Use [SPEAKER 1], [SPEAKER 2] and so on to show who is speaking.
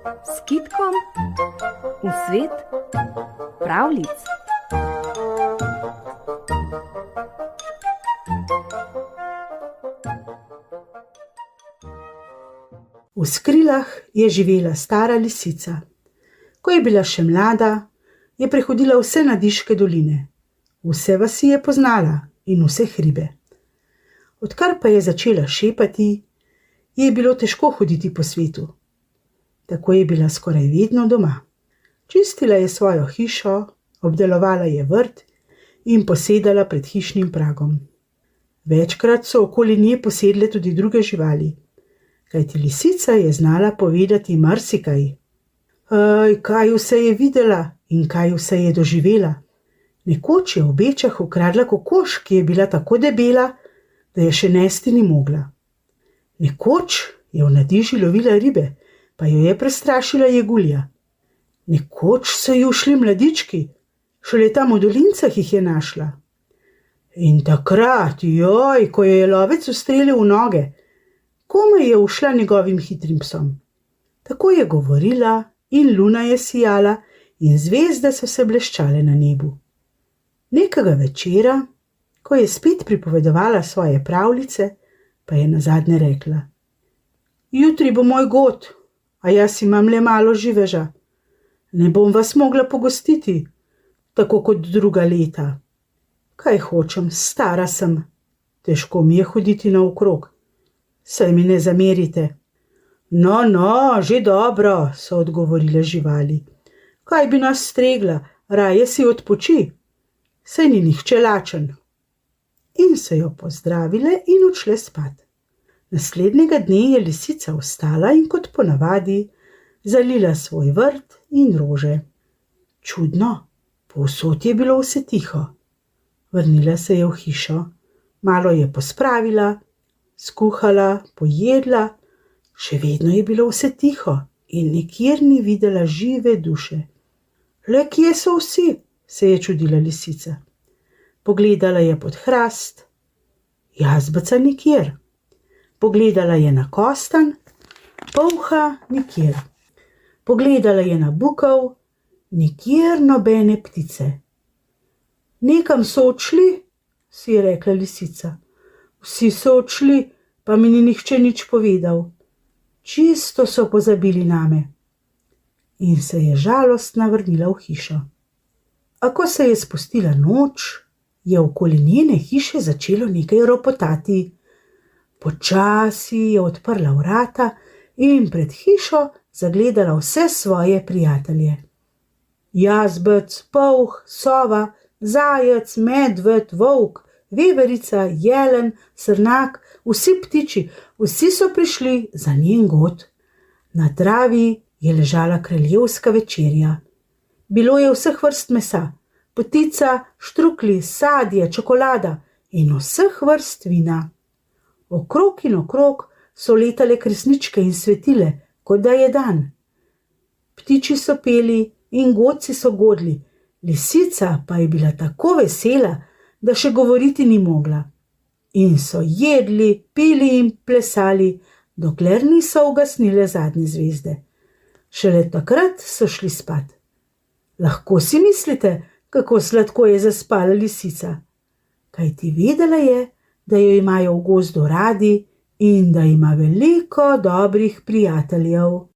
[SPEAKER 1] s Kitkom v svet pravljic.
[SPEAKER 2] V Skrilah je živela stara lisica. Ko je bila še mlada, je prehodila vse nadiške doline. Vse vasi je poznala in vse hribe. Odkar pa je začela šepati, je bilo težko hoditi po svetu. Tako je bila skoraj vedno doma. Čistila je svojo hišo, obdelovala je vrt in posedala pred hišnim pragom. Večkrat so okoli nje posedle tudi druge živali, kajti lisica je znala povedati marsikaj. Kaj vse je videla in kaj vse je doživela. Nekoč je v Bečah ukradla kokoš, ki je bila tako debela, da je še nesti ni mogla. Nekoč je v Nadiži lovila ribe, pa jo je prestrašila jegulja. Nekoč so ji ušli mladički, šele tam v dolincah jih je našla. In takrat, ko jo je lovec ustrelil v noge, komaj je ušla njegovim hitrim psom. Tako je govorila in luna je sijala in zvezde so se bleščale na nebu. Nekega večera, ko je spet pripovedovala svoje pravljice, pa je nazadnje rekla: Jutri bo moj god, a jaz imam le malo živeža. Ne bom vas mogla pogostiti, tako kot druga leta. Kaj hočem, stara sem, težko mi je hoditi naokrog. Saj mi ne zamerite. No, že dobro, so odgovorile živali. Kaj bi nas stregla, raje si odpoči. Saj ni nihče lačen. In so jo pozdravile in odšle spat. Naslednjega dne je lisica vstala in kot ponavadi zalila svoj vrt in rože. Čudno, povsod je bilo vse tiho. Vrnila se je v hišo, malo je pospravila, skuhala, pojedla, še vedno je bilo vse tiho in nikjer ni videla žive duše. Le kje so vsi? Se je čudila lisica. Pogledala je pod hrast, jazbeca nikjer. Pogledala je na kostanj, polha nikjer. Pogledala je na bukev, nikjer nobene ptice. Nekam so odšli, si je rekla lisica. Vsi so odšli, pa mi ni nihče nič povedal. Čisto so pozabili name. In se je žalostna vrnila v hišo. A ko se je spustila noč, je okoli njene hiše začelo nekaj ropotati. Počasi je odprla vrata in pred hišo zagledala vse svoje prijatelje. Jazbec, polh, sova, zajec, medved, volk, veverica, jelen, srnak, vsi ptiči, vsi so prišli za njen god. Na travi je ležala kraljevska večerja. Bilo je vseh vrst mesa, potica, štrukli, sadje, čokolada in vseh vrst vina. Okrog in okrog so letale kresničke in svetile, kot da je dan. Ptiči so peli in godci so godli, lisica pa je bila tako vesela, da še govoriti ni mogla. In so jedli, pili in plesali, dokler niso ugasnile zadnje zvezde. Šele takrat so šli spat. Lahko si mislite, kako sladko je zaspala lisica. Kajti vedela je, da jo imajo v gozdu radi in da ima veliko dobrih prijateljev.